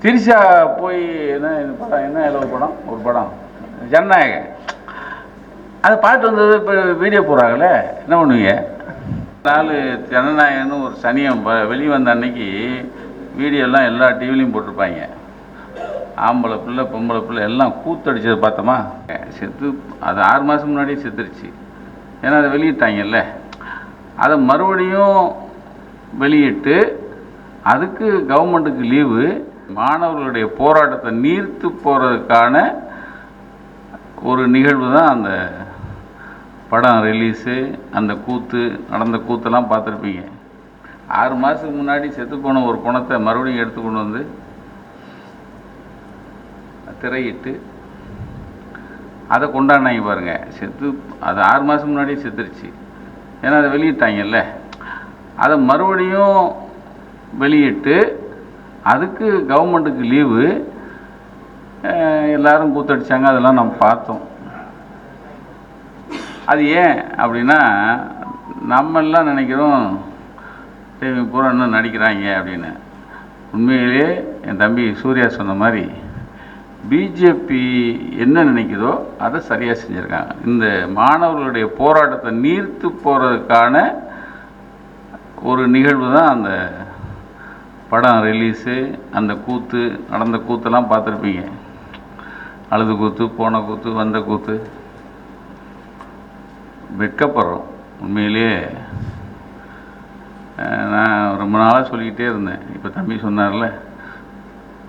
திரிஷா போய் என்ன படம் என்ன ஒரு படம் ஜனநாயகன் அதை பார்த்து வந்தது. இப்போ வீடியோ போடுறாங்களே, என்ன பண்ணுவீங்க? ஜனநாயகன்னு ஒரு சனியம் வெளியே வந்த அன்னைக்கு வீடியோலாம் எல்லா டிவிலையும் போட்டிருப்பாங்க. ஆம்பளை பிள்ளை பொம்பளை பிள்ளை எல்லாம் கூத்தடிச்சது பார்த்தோமா. செத்து அது 6 மாதம் முன்னாடியே செத்துருச்சு. ஏன்னா அதை வெளியிட்டாங்கல்ல. அதை மறுபடியும் வெளியிட்டு அதுக்கு கவர்மெண்ட்டுக்கு லீவு, மாணவர்களுடைய போராட்டத்தை நீர்த்து போகிறதுக்கான ஒரு நிகழ்வு தான் அந்த படம் ரிலீஸு. அந்த கூத்து நடந்த கூத்தெல்லாம் பார்த்துருப்பீங்க. 6 மாதத்துக்கு முன்னாடி செத்து போன ஒரு பணத்தை மறுபடியும் எடுத்து கொண்டு வந்து திரையிட்டு அதை கொண்டாடினாங்க பாருங்கள். செத்து அது 6 மாதம் முன்னாடியே செத்துருச்சு. ஏன்னா அதை வெளியிட்டாங்கல்ல. அதை மறுபடியும் வெளியிட்டு அதுக்கு கவர்மெண்ட்டுக்கு லீவு, எல்லோரும் கூத்தடிச்சாங்க. அதெல்லாம் நம்ம பார்த்தோம். அது ஏன் அப்படின்னா, நம்ம எல்லாம் நினைக்கிறோம் டிவி பூரா இன்னும் நடிக்கிறாங்க அப்படின்னு. உண்மையிலே என் தம்பி சூர்யா சொன்ன மாதிரி பிஜேபி என்ன நினைக்குதோ அதை சரியாக செஞ்சுருக்காங்க. இந்த மாணவர்களுடைய போராட்டத்தை நீர்த்து போகிறதுக்கான ஒரு நிகழ்வு தான் அந்த படம் ரிலீஸு. அந்த கூத்து நடந்த கூத்தெல்லாம் பார்த்துருப்பீங்க. அழுது கூத்து, போன கூத்து, வந்த கூத்து. வெட்கப்படுறோம் உண்மையிலேயே. நான் ரொம்ப நாளாக சொல்லிக்கிட்டே இருந்தேன். இப்போ தம்பி சொன்னார்ல,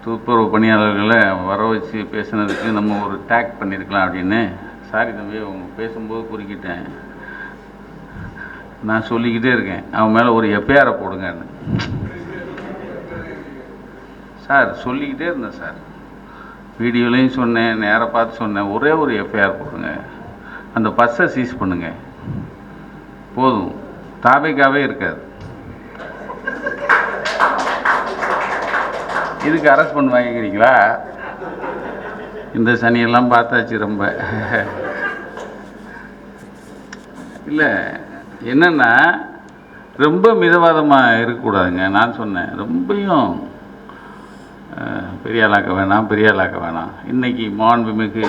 துப்புரவு பணியாளர்களை வர வச்சு பேசுனதுக்கு நம்ம ஒரு டேக் பண்ணியிருக்கலாம் அப்படின்னு. சாரி தம்பி, அவங்க பேசும்போது குறுக்கிட்டேன். நான் சொல்லிக்கிட்டே இருக்கேன், அவன் மேலே ஒரு எஃப்ஐஆரை போடுங்கன்னு. சார் சொல்லிக்கிட்டே இருந்தேன் சார், வீடியோலையும் சொன்னேன், நேராக பார்த்து சொன்னேன். ஒரே ஒரு எஃப்ஐஆர் போடுங்க, அந்த பஸ்ஸை சீஸ் பண்ணுங்க, போதும். தாபைக்காவே இருக்காது. இதுக்கு அரெஸ்ட் பண்ண வாங்கிக்கிறீங்களா? இந்த சனியெல்லாம் பார்த்தாச்சு. ரொம்ப இல்லை, என்னென்னா ரொம்ப மிதவாதமாக இருக்கக்கூடாதுங்க. நான் சொன்னேன், ரொம்பையும் பெரிய ஆளாக்க வேணாம். இன்றைக்கி மாண்புமிகு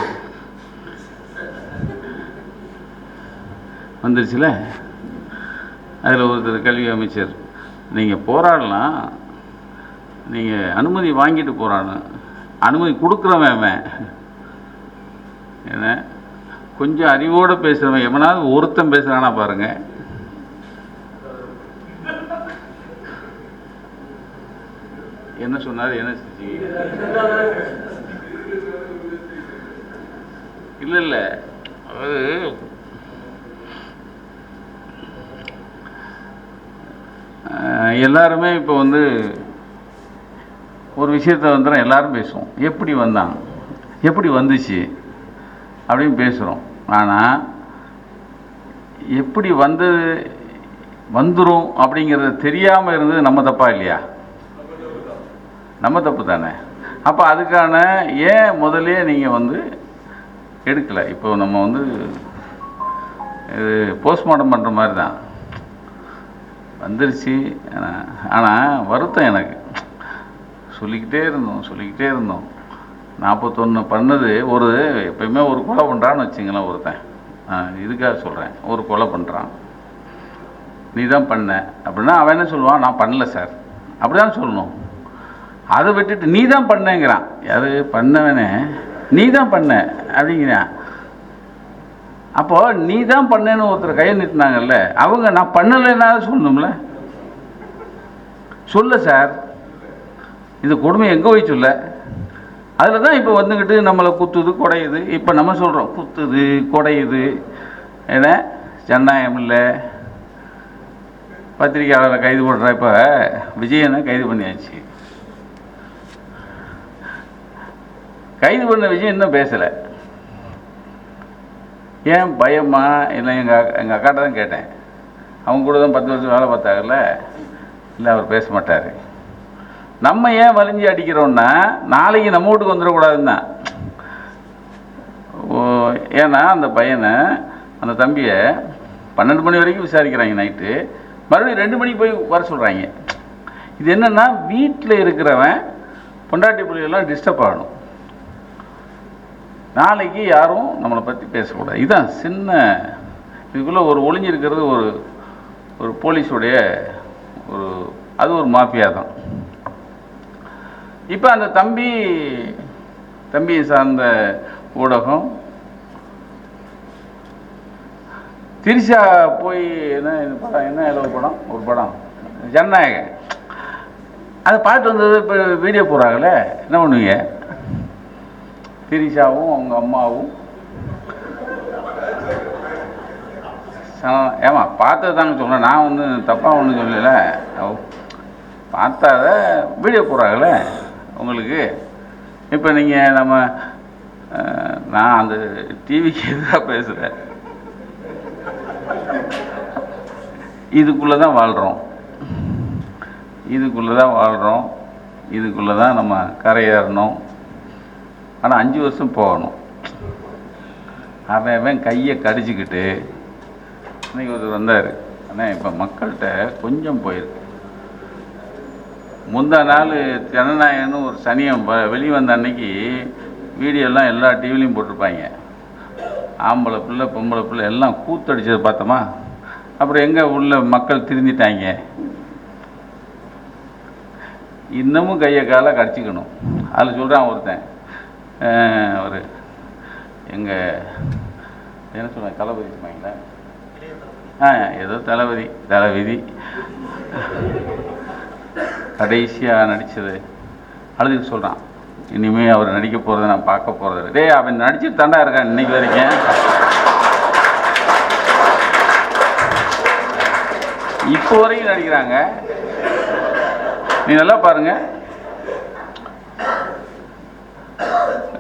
வந்துருச்சுல, அதில் ஒருத்தர் கல்வி அமைச்சர், நீங்கள் போராடலாம், நீங்கள் அனுமதி வாங்கிட்டு போகிறான்னு. அனுமதி கொடுக்குறவன் என்ன, கொஞ்சம் அறிவோடு பேசுகிறவன் எவனாவது ஒருத்தன் பேசுகிறானா பாருங்கள். என்ன சொன்னார்? என்ன இல்லை அதாவது எல்லாருமே இப்போ வந்து ஒரு விஷயத்தை வந்துடும், எல்லாரும் பேசுவோம். எப்படி வந்தாங்க, எப்படி வந்துச்சு அப்படின்னு பேசுகிறோம். ஆனால் எப்படி வந்துடும் அப்படிங்கிறது தெரியாமல் இருந்தது நம்ம தப்பா இல்லையா? நம்ம தப்பு தானே. அப்போ அதுக்கான ஏன் முதலே நீங்கள் வந்து எடுக்கலை? இப்போ நம்ம வந்து இது போஸ்ட்மார்ட்டம் பண்ணுற மாதிரி தான் வந்துருச்சு. ஆனால் வருத்தம் எனக்கு. சொல்லிக்கிட்டே இருந்தோம் 41 பண்ணது. எப்பயுமே ஒரு கொலை பண்ணுறான்னு வச்சுங்களேன். ஒருத்தன், இதுக்காக சொல்கிறேன், ஒரு கொலை பண்ணுறான், நீ தான் பண்ண அப்படின்னா அவன் என்ன சொல்லுவான்? நான் பண்ணல சார், அப்படி தான் சொல்லணும். அதை விட்டுட்டு நீ தான் பண்ணேங்கிறான். அது பண்ணவனே நீ தான் பண்ண அப்படிங்கிறான். அப்போது நீ தான் பண்ணேன்னு ஒருத்தர் கையை நிட்டுனாங்கல்ல, அவங்க நான் பண்ணலைன்னா சொல்லணும்ல. சொல்ல சார், இந்த கொடுமை எங்கே போய் சொல்ல? அதில் தான் இப்போ வந்துக்கிட்டு நம்மளை குத்துது குடையுது. இப்போ நம்ம சொல்கிறோம் குத்துது குடையுது, ஏன்னா ஜனநாயகம் இல்லை. பத்திரிகையாளரை கைது பண்ணுற, இப்போ விஜயனை கைது பண்ணியாச்சு. கைது பண்ண விஜய் இன்னும் பேசலை. ஏன் பயமா? இல்லை, எங்கள் அக்காட்ட தான் கேட்டேன். அவங்க கூட தான் 10 வருஷம் வேலை பார்த்தாங்கல்ல. இல்லை, அவர் பேச மாட்டார். நம்ம ஏன் வலிஞ்சு அடிக்கிறோன்னா, நாளைக்கு நம்ம வீட்டுக்கு வந்துடக்கூடாதுன்னு தான். ஏன்னா அந்த பையனை, அந்த தம்பியை 12 மணி வரைக்கும் விசாரிக்கிறாங்க நைட்டு. மறுபடியும் 2 மணிக்கு போய் வர சொல்கிறாங்க. இது என்னென்னா, வீட்டில் இருக்கிறவன் பொண்டாட்டி பிள்ளைகள்லாம் டிஸ்டர்ப் ஆகணும். நாளைக்கு யாரும் நம்மளை பற்றி பேசக்கூடாது. இதுதான் சின்ன இதுக்குள்ளே ஒரு ஒளிஞ்சிருக்கிறது ஒரு போலீஸுடைய அது ஒரு மாஃபியா தான். இப்போ அந்த தம்பியை சார்ந்த ஊடகம் திரிஷா போய் என்ன ஒரு படம் ஜனநாயகன் அதை பார்த்து வந்தது. இப்போ வீடியோ போடுறாங்களே, என்ன பண்ணுவீங்க? திரிஷாவும் அவங்க அம்மாவும் ஏமா பார்த்தது தாங்க சொல்கிறேன், நான் வந்து தப்பாக ஒன்றும் சொல்லலை. பார்த்தாத வீடியோ போடுறாங்களே உங்களுக்கு. இப்போ நீங்கள் நான் அந்த டிவிக்கு எதிராக பேசுகிறேன். இதுக்குள்ளே தான் வாழ்கிறோம், இதுக்குள்ளே தான் நம்ம கரையேறணும். ஆனால் 5 வருஷம் போகணும். அவன் கையை கடிச்சிக்கிட்டு இன்றைக்கி ஒருத்தர் வந்தார். ஆனால் இப்போ மக்கள்கிட்ட கொஞ்சம் போயிருக்கு. முந்தா நாள் ஜனநாயகன்னு ஒரு சனியம் வெளியே வந்த அன்னைக்கு வீடியோலாம் எல்லா டிவிலையும் போட்டிருப்பாங்க. ஆம்பளை பிள்ளை பொம்பளை பிள்ளை எல்லாம் கூத்தடிச்சது பார்த்தோமா? அப்புறம் எங்கே உள்ள மக்கள் திருந்திட்டாங்க. இன்னமும் கையை காலை கடிச்சிக்கணும். அதில் சொல்கிறான் ஒருத்தன், ஒரு எங்கள் என்ன சொல்லுவாங்க, தளபதி சொன்னாங்களே, ஏதோ தலைவிதி கடைசியாக நடித்தது அழுதுக்கு சொல்கிறான். இனிமேல் அவர் நடிக்க போகிறத நான் பார்க்க போகிறது. டேய், அவன் நடிச்சுட்டு தாண்டா இருக்கான் இன்னைக்கு வரைக்கும். இப்போ வரைக்கும் நடிக்கிறாங்க. நீ நல்லா பாருங்க,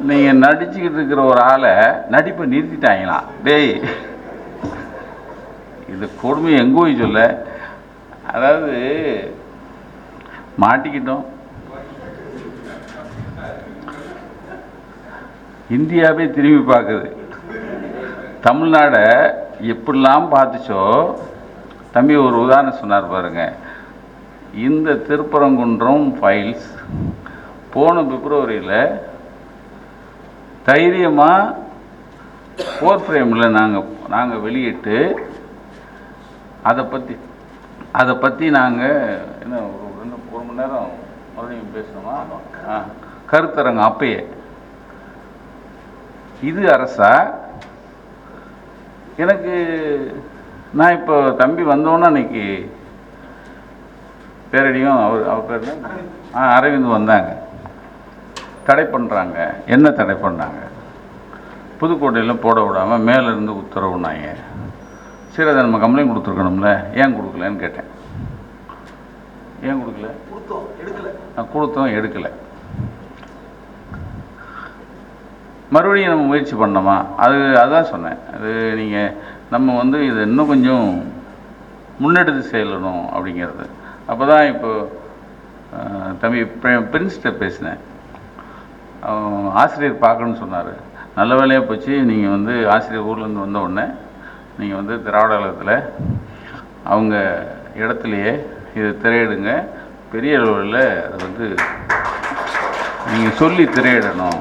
நீங்கள் நடிச்சுக்கிட்டு இருக்கிற ஒரு ஆளை நடிப்பை நிறுத்திட்டாங்களாம். டேய், இது கொடுமை எங்கே போய் சொல்ல. அதாவது மாட்டிக்கிட்டோம். இந்தியாவே திரும்பி பார்க்குது. தமிழ்நாடை எப்படிலாம் பார்த்துச்சோ. தம்பி ஒரு உதாரணம் சொன்னார் பாருங்க. இந்த திருப்பரங்குன்றம் ஃபைல்ஸ் போன பிப்ரவரியில் தைரியமாக 4 ஃப்ரேமில் நாங்கள் வெளியிட்டு அதை பற்றி நாங்கள் என்ன ஒரு மணி நேரம் மறுபடியும் பேசணுமா? கருத்தரங்கம் அப்பயே. இது அரசா? எனக்கு நான் இப்போ தம்பி வந்தோன்னா அன்னைக்கு பேரடியும் அவர் பேர் அரவிந்த் வந்தாங்க. தடை பண்ணுறாங்க. என்ன தடை பண்ணாங்க? புதுக்கோட்டையில் போட விடாமல் மேலேருந்து உத்தரவுனாங்க. சரி, அதை நம்ம கம்ப்ளைண்ட் கொடுத்துருக்கணும்ல, ஏன் கொடுக்கலன்னு கேட்டேன். ஏன் கொடுக்கல? கொடுத்தோம், எடுக்கலை. மறுபடியும் நம்ம முயற்சி பண்ணோமா? அதுதான் சொன்னேன். அது நம்ம இது இன்னும் கொஞ்சம் முன்னெடுத்து செல்லணும் அப்படிங்கிறது. அப்போ தான் இப்போது தம்பி பிரின்ஸ்கிட்ட பேசினேன். ஆசிரியர் பார்க்கணுன்னு சொன்னார். நல்ல வேலையாக போச்சு. நீங்கள் ஆசிரியர் ஊர்லேருந்து வந்த உடனே நீங்கள் திராவிட கழகத்தில் அவங்க இடத்துலையே இது திரையிடுங்க. பெரிய அளவில் அதை நீங்கள் சொல்லி திரையிடணும்.